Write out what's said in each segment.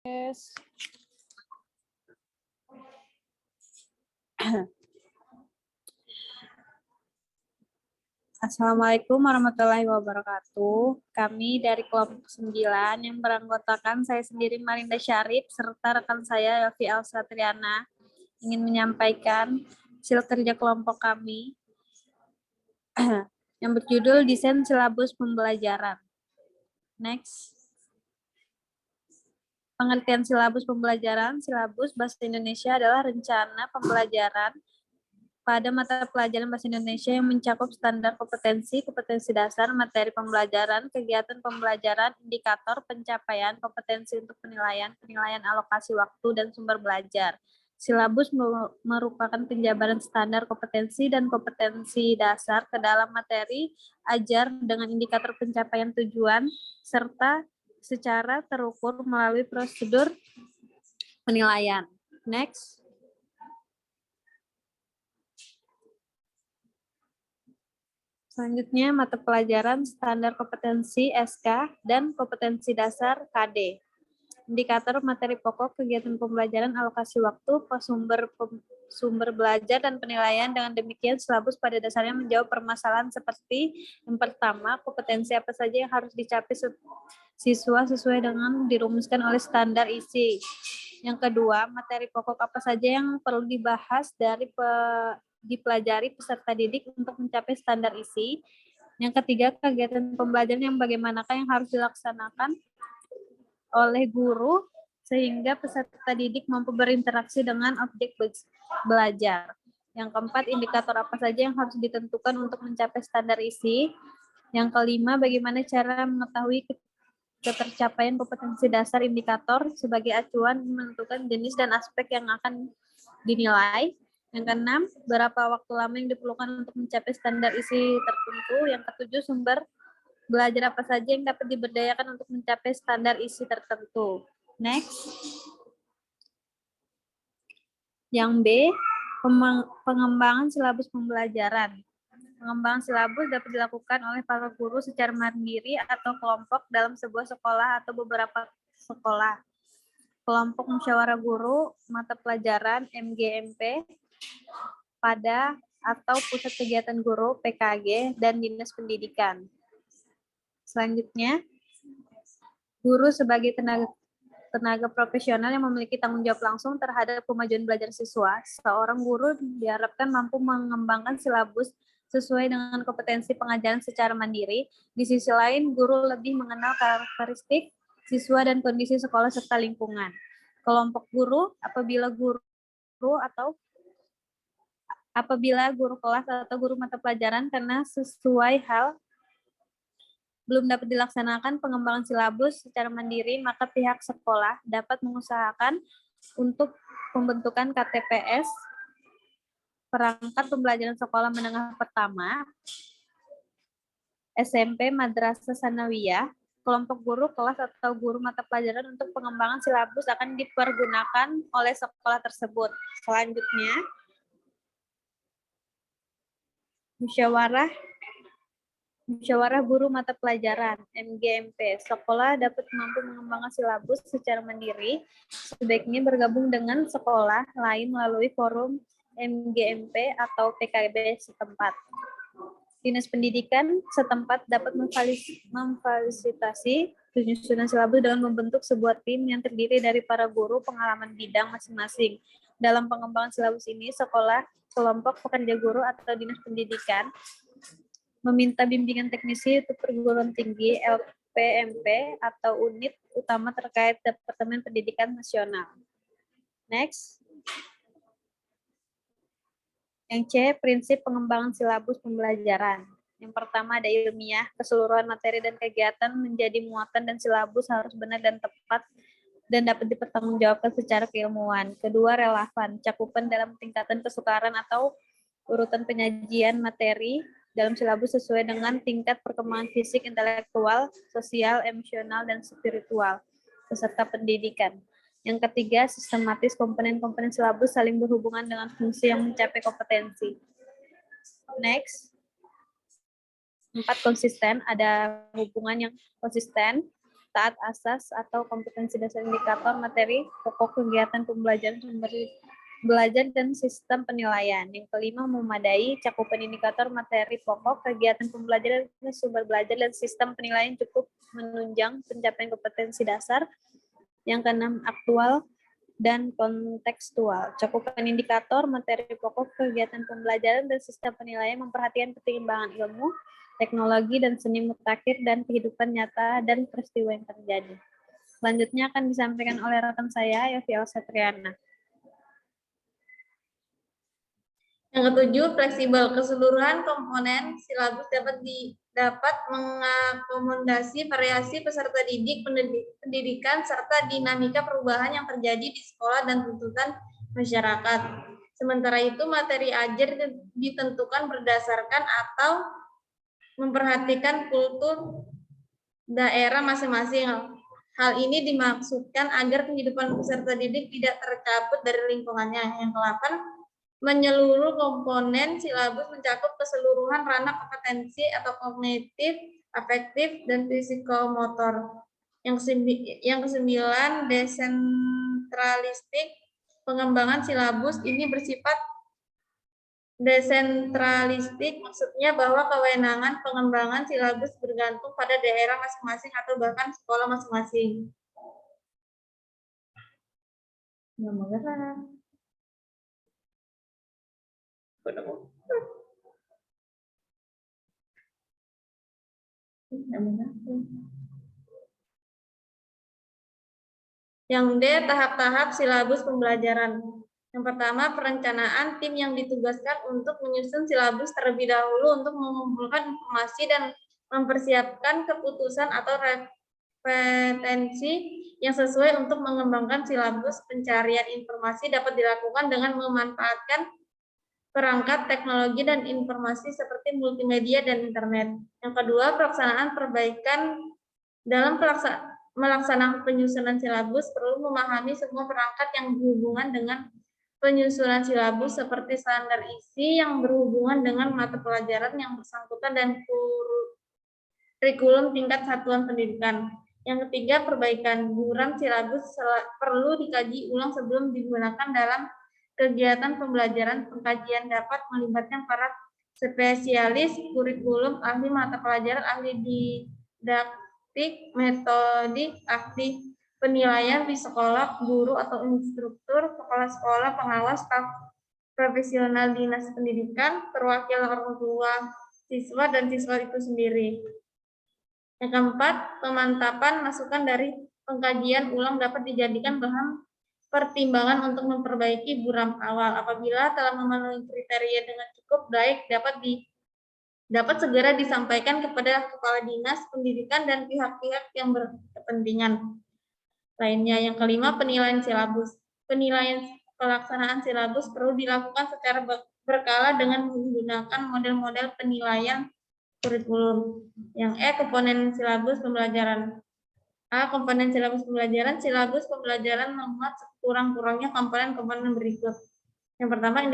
Yes. Assalamualaikum warahmatullahi wabarakatuh. Kami dari kelompok 9 yang beranggotakan saya sendiri Marinda Syarif serta rekan saya Yofi Alsatriana ingin menyampaikan hasil kerja kelompok kami yang berjudul Desain Silabus Pembelajaran. Next. Pengertian silabus pembelajaran. Silabus Bahasa Indonesia adalah rencana pembelajaran pada mata pelajaran Bahasa Indonesia yang mencakup standar kompetensi, kompetensi dasar, materi pembelajaran, kegiatan pembelajaran, indikator pencapaian kompetensi untuk penilaian, penilaian alokasi waktu, dan sumber belajar. Silabus merupakan penjabaran standar kompetensi dan kompetensi dasar ke dalam materi ajar dengan indikator pencapaian tujuan, serta secara terukur melalui prosedur penilaian. Next. Selanjutnya, mata pelajaran standar kompetensi SK dan kompetensi dasar KD. Indikator materi pokok, kegiatan pembelajaran, alokasi waktu, sumber belajar, dan penilaian. Dengan demikian, silabus pada dasarnya menjawab permasalahan seperti yang pertama, kompetensi apa saja yang harus dicapai siswa sesuai dengan dirumuskan oleh standar isi. Yang kedua, materi pokok apa saja yang perlu dibahas dipelajari peserta didik untuk mencapai standar isi. Yang ketiga, kegiatan pembelajaran yang bagaimanakah yang harus dilaksanakan oleh guru sehingga peserta didik mampu berinteraksi dengan objek belajar. Yang keempat, indikator apa saja yang harus ditentukan untuk mencapai standar isi. Yang kelima, bagaimana cara mengetahui ketercapaian kompetensi dasar indikator sebagai acuan menentukan jenis dan aspek yang akan dinilai. Yang keenam, berapa waktu lama yang diperlukan untuk mencapai standar isi tertentu. Yang ketujuh, sumber belajar apa saja yang dapat diberdayakan untuk mencapai standar isi tertentu. Next. Yang B, pengembangan silabus pembelajaran. Pengembangan silabus dapat dilakukan oleh para guru secara mandiri atau kelompok dalam sebuah sekolah atau beberapa sekolah. Kelompok musyawarah guru, mata pelajaran MGMP, pada atau pusat kegiatan guru PKG, dan dinas pendidikan. Selanjutnya, guru sebagai tenaga profesional yang memiliki tanggung jawab langsung terhadap kemajuan belajar siswa. Seorang guru diharapkan mampu mengembangkan silabus sesuai dengan kompetensi pengajaran secara mandiri. Di sisi lain, guru lebih mengenal karakteristik siswa dan kondisi sekolah serta lingkungan. Kelompok guru, apabila guru kelas atau guru mata pelajaran karena sesuai hal belum dapat dilaksanakan pengembangan silabus secara mandiri, maka pihak sekolah dapat mengusahakan untuk pembentukan KTPS perangkat pembelajaran sekolah menengah pertama, SMP, Madrasah Sanawiyah. Kelompok guru kelas atau guru mata pelajaran untuk pengembangan silabus akan dipergunakan oleh sekolah tersebut. Selanjutnya, musyawarah guru mata pelajaran MGMP. Sekolah dapat mampu mengembangkan silabus secara mandiri, sebaiknya bergabung dengan sekolah lain melalui forum MGMP atau PKB setempat. Dinas pendidikan setempat dapat memfasilitasi penyusunan silabus dengan membentuk sebuah tim yang terdiri dari para guru pengalaman bidang masing-masing. Dalam pengembangan silabus ini, sekolah, kelompok pekerja guru atau dinas pendidikan meminta bimbingan teknisi untuk perguruan tinggi, LPMP, atau unit utama terkait Departemen Pendidikan Nasional. Next. Yang C, prinsip pengembangan silabus pembelajaran. Yang pertama ada ilmiah, keseluruhan materi dan kegiatan menjadi muatan dan silabus harus benar dan tepat dan dapat dipertanggungjawabkan secara keilmuan. Kedua, relevan, cakupan dalam tingkatan kesukaran atau urutan penyajian materi dalam silabus sesuai dengan tingkat perkembangan fisik, intelektual, sosial, emosional, dan spiritual peserta pendidikan. Yang ketiga, sistematis, komponen-komponen silabus saling berhubungan dengan fungsi yang mencapai kompetensi. Next. 4, konsisten, ada hubungan yang konsisten taat asas atau kompetensi dasar indikator materi pokok kegiatan pembelajaran sumber belajar dan sistem penilaian. Yang kelima, memadai cakupan indikator materi pokok kegiatan pembelajaran sumber belajar dan sistem penilaian cukup menunjang pencapaian kompetensi dasar. Yang keenam, aktual dan kontekstual. Cakupan indikator materi pokok kegiatan pembelajaran dan sistem penilaian memperhatikan pertimbangan ilmu, teknologi, dan seni mutakhir dan kehidupan nyata dan peristiwa yang terjadi. Selanjutnya akan disampaikan oleh rekan saya, Yofi Alsatriana. Yang ketujuh, fleksibel. Keseluruhan komponen silabus dapat mengakomodasi variasi peserta didik, pendidikan, serta dinamika perubahan yang terjadi di sekolah dan tuntutan masyarakat. Sementara itu, materi ajar ditentukan berdasarkan atau memperhatikan kultur daerah masing-masing. Hal ini dimaksudkan agar kehidupan peserta didik tidak tercabut dari lingkungannya. Yang ke-8, menyeluruh komponen silabus mencakup keseluruhan ranah kompetensi atau kognitif, afektif, dan psikomotor. Yang ke-9, desentralistik. Pengembangan silabus ini bersifat desentralistik, maksudnya bahwa kewenangan pengembangan silabus bergantung pada daerah masing-masing atau bahkan sekolah masing-masing. Yang D, tahap-tahap silabus pembelajaran. Yang pertama, perencanaan. Tim yang ditugaskan untuk menyusun silabus terlebih dahulu untuk mengumpulkan informasi dan mempersiapkan keputusan atau referensi yang sesuai untuk mengembangkan silabus. Pencarian informasi dapat dilakukan dengan memanfaatkan perangkat teknologi dan informasi seperti multimedia dan internet. Yang kedua, pelaksanaan perbaikan. Dalam melaksanakan penyusunan silabus perlu memahami semua perangkat yang berhubungan dengan penyusunan silabus seperti standar isi yang berhubungan dengan mata pelajaran yang bersangkutan dan kurikulum tingkat satuan pendidikan. Yang ketiga, perbaikan. Buram silabus perlu dikaji ulang sebelum digunakan dalam kegiatan pembelajaran. Pengkajian dapat melibatkan para spesialis kurikulum, ahli mata pelajaran, ahli didaktik, metodik, ahli penilaian, psikolog, guru atau instruktur, kepala sekolah, pengawas, staf profesional dinas pendidikan, perwakilan orang tua siswa dan siswa itu sendiri. Yang keempat, pemantapan masukan dari pengkajian ulang dapat dijadikan bahan pertimbangan untuk memperbaiki buram awal. Apabila telah memenuhi kriteria dengan cukup baik, dapat segera disampaikan kepada kepala dinas pendidikan dan pihak-pihak yang berkepentingan lainnya. Yang kelima, penilaian silabus. Penilaian pelaksanaan silabus perlu dilakukan secara berkala dengan menggunakan model-model penilaian kurikulum. Yang E, komponen silabus pembelajaran. A, komponen silabus pembelajaran. Silabus pembelajaran memuat sekurang-kurangnya komponen-komponen berikut. Yang pertama,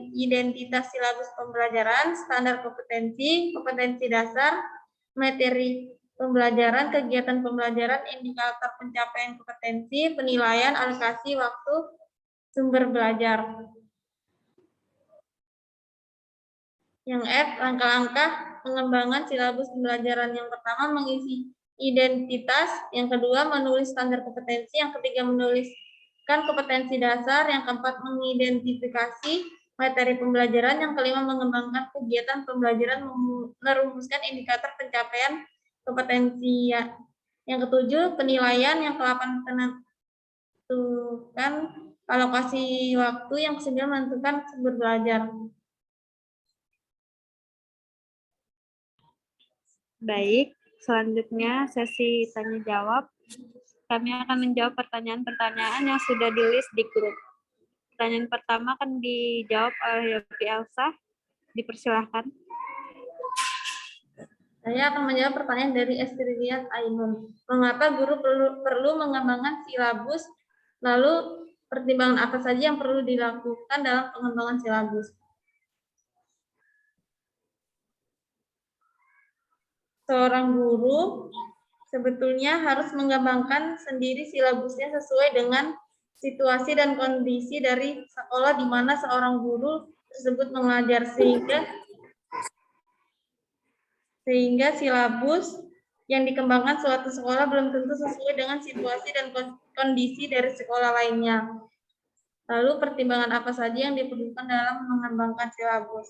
identitas silabus pembelajaran, standar kompetensi, kompetensi dasar, materi pembelajaran, kegiatan pembelajaran, indikator pencapaian kompetensi, penilaian, alokasi waktu, sumber belajar. Yang F, langkah-langkah pengembangan silabus pembelajaran. Yang pertama, mengisi identitas. Yang kedua, menulis standar kompetensi. Yang ketiga, menuliskan kompetensi dasar. Yang keempat, mengidentifikasi materi pembelajaran. Yang kelima, mengembangkan kegiatan pembelajaran, merumuskan indikator pencapaian kompetensi. Yang ketujuh, penilaian. Yang ke-8, menentukan alokasi waktu. Yang ke-9, menentukan sumber belajar. Baik, selanjutnya sesi tanya jawab. Kami akan menjawab pertanyaan-pertanyaan yang sudah di-list di grup. Pertanyaan pertama akan dijawab oleh Yofi Elsa. Dipersilahkan. Saya akan menjawab pertanyaan dari Estriliat Ainun. Mengapa guru perlu mengembangkan silabus? Lalu pertimbangan apa saja yang perlu dilakukan dalam pengembangan silabus? Seorang guru sebetulnya harus mengembangkan sendiri silabusnya sesuai dengan situasi dan kondisi dari sekolah di mana seorang guru tersebut mengajar, sehingga silabus yang dikembangkan suatu sekolah belum tentu sesuai dengan situasi dan kondisi dari sekolah lainnya. Lalu pertimbangan apa saja yang diperlukan dalam mengembangkan silabus?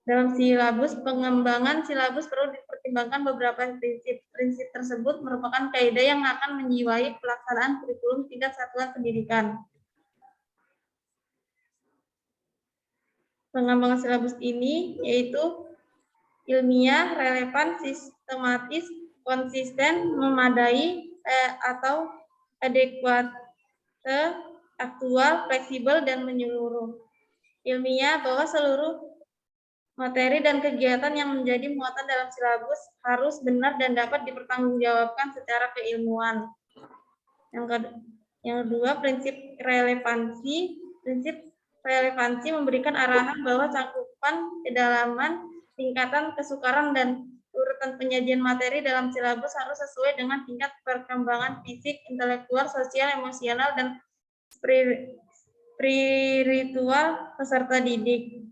Dalam silabus, pengembangan silabus perlu dipertimbangkan beberapa prinsip. Prinsip tersebut merupakan kaidah yang akan menjiwai pelaksanaan kurikulum tingkat satuan pendidikan. Pengembangan silabus ini yaitu ilmiah, relevan, sistematis, konsisten, memadai, atau adekuate, aktual, fleksibel, dan menyeluruh. Ilmiah bahwa seluruh materi dan kegiatan yang menjadi muatan dalam silabus harus benar dan dapat dipertanggungjawabkan secara keilmuan. Yang kedua, prinsip relevansi. Prinsip relevansi memberikan arahan bahwa cakupan, kedalaman, tingkatan kesukaran, dan urutan penyajian materi dalam silabus harus sesuai dengan tingkat perkembangan fisik, intelektual, sosial, emosional, dan spiritual peserta didik.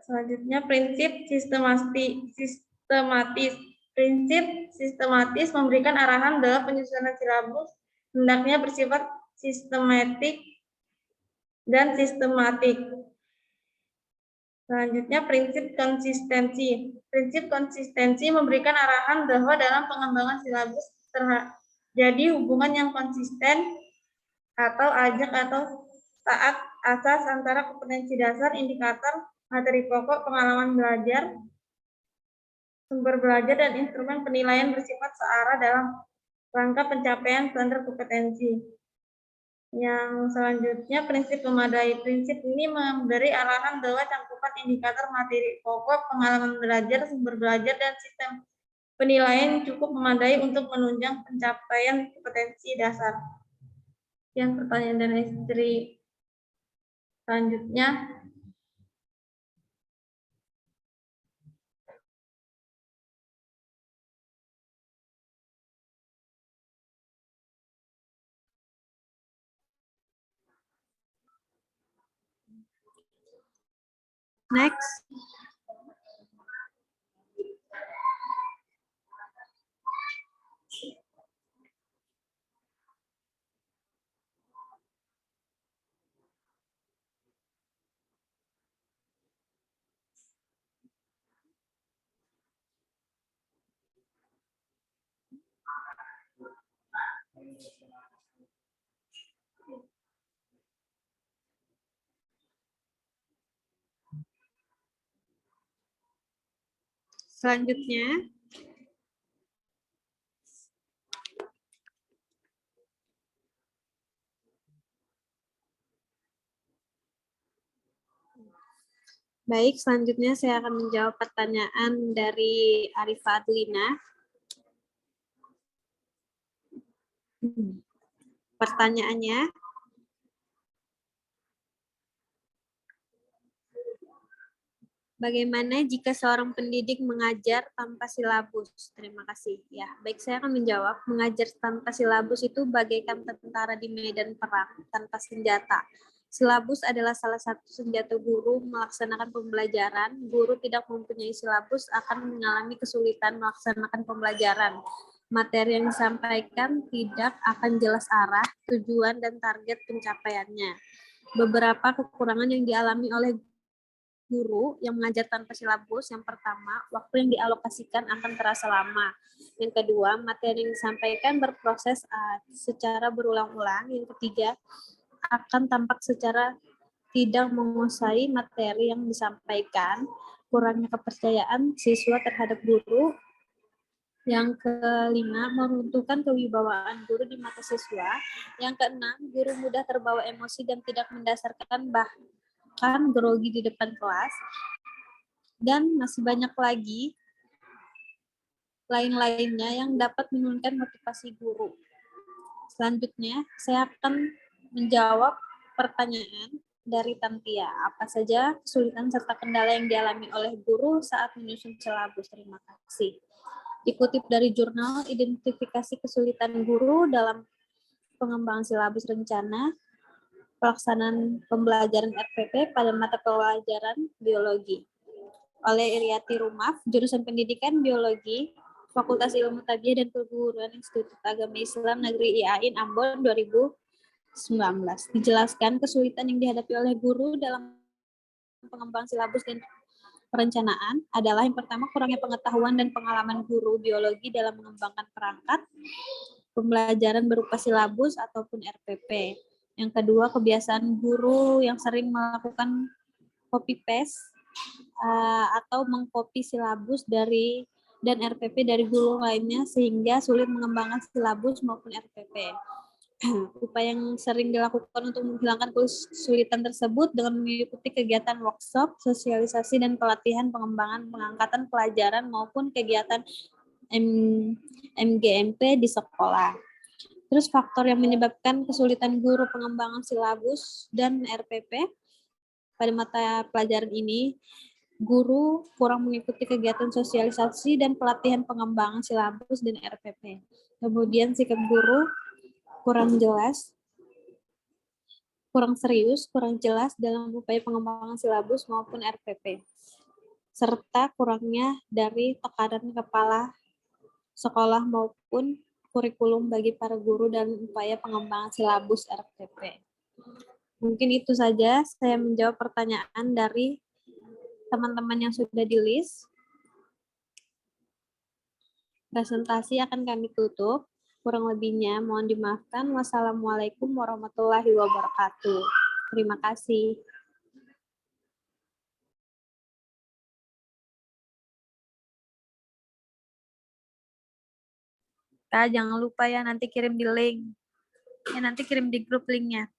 Selanjutnya, prinsip sistematis. Prinsip sistematis memberikan arahan bahwa penyusunan silabus hendaknya bersifat sistematik dan sistematik. Selanjutnya, prinsip konsistensi. Prinsip konsistensi memberikan arahan bahwa dalam pengembangan silabus terjadi hubungan yang konsisten atau ajak atau taat asas antara kompetensi dasar, indikator, materi pokok, pengalaman belajar, sumber belajar, dan instrumen penilaian bersifat searah dalam rangka pencapaian standar kompetensi. Yang selanjutnya, prinsip memadai. Prinsip ini memberi arahan bahwa cakupan indikator materi pokok, pengalaman belajar, sumber belajar, dan sistem penilaian cukup memadai untuk menunjang pencapaian kompetensi dasar. Yang pertanyaan dari istri selanjutnya, next. Selanjutnya, baik, selanjutnya saya akan menjawab pertanyaan dari Arifah Adlina. Pertanyaannya, bagaimana jika seorang pendidik mengajar tanpa silabus? Terima kasih. Ya, baik, saya akan menjawab. Mengajar tanpa silabus itu bagaikan tentara di medan perang tanpa senjata. Silabus adalah salah satu senjata guru melaksanakan pembelajaran. Guru tidak mempunyai silabus akan mengalami kesulitan melaksanakan pembelajaran. Materi yang disampaikan tidak akan jelas arah, tujuan, dan target pencapaiannya. Beberapa kekurangan yang dialami oleh guru yang mengajar tanpa silabus: yang pertama, waktu yang dialokasikan akan terasa lama. Yang kedua, materi yang disampaikan berproses secara berulang-ulang. Yang ketiga, akan tampak secara tidak menguasai materi yang disampaikan. Kurangnya kepercayaan siswa terhadap guru. Yang kelima, meruntuhkan kewibawaan guru di mata siswa. Yang keenam, guru mudah terbawa emosi dan tidak mendasarkan bahkan grogi di depan kelas. Dan masih banyak lagi lain-lainnya yang dapat menurunkan motivasi guru. Selanjutnya, saya akan menjawab pertanyaan dari Tantia. Apa saja kesulitan serta kendala yang dialami oleh guru saat menyusun silabus? Terima kasih. Dikutip dari jurnal Identifikasi Kesulitan Guru dalam Pengembangan Silabus Rencana Pelaksanaan Pembelajaran RPP pada mata pelajaran Biologi oleh Iriati Rumaf, jurusan Pendidikan Biologi, Fakultas Ilmu Tarbiyah dan Keguruan Institut Agama Islam Negeri IAIN Ambon 2019. Dijelaskan kesulitan yang dihadapi oleh guru dalam pengembangan silabus dan perencanaan adalah yang pertama kurangnya pengetahuan dan pengalaman guru biologi dalam mengembangkan perangkat pembelajaran berupa silabus ataupun RPP. Yang kedua, kebiasaan guru yang sering melakukan copy paste atau mengcopy silabus dari dan RPP dari guru lainnya sehingga sulit mengembangkan silabus maupun RPP. Upaya yang sering dilakukan untuk menghilangkan kesulitan tersebut dengan mengikuti kegiatan workshop, sosialisasi, dan pelatihan pengembangan pengangkatan pelajaran maupun kegiatan MGMP di sekolah. Terus faktor yang menyebabkan kesulitan guru pengembangan silabus dan RPP pada mata pelajaran ini, guru kurang mengikuti kegiatan sosialisasi dan pelatihan pengembangan silabus dan RPP. Kemudian sikap guru kurang jelas, kurang serius, kurang jelas dalam upaya pengembangan silabus maupun RPP, serta kurangnya dari tekanan kepala sekolah maupun kurikulum bagi para guru dan upaya pengembangan silabus RPP. Mungkin itu saja saya menjawab pertanyaan dari teman-teman yang sudah di-list. Presentasi akan kami tutup. Kurang lebihnya mohon dimaafkan. Wassalamualaikum warahmatullahi wabarakatuh. Terima kasih. Kak, jangan lupa ya nanti kirim di link. Ya nanti kirim di grup linknya.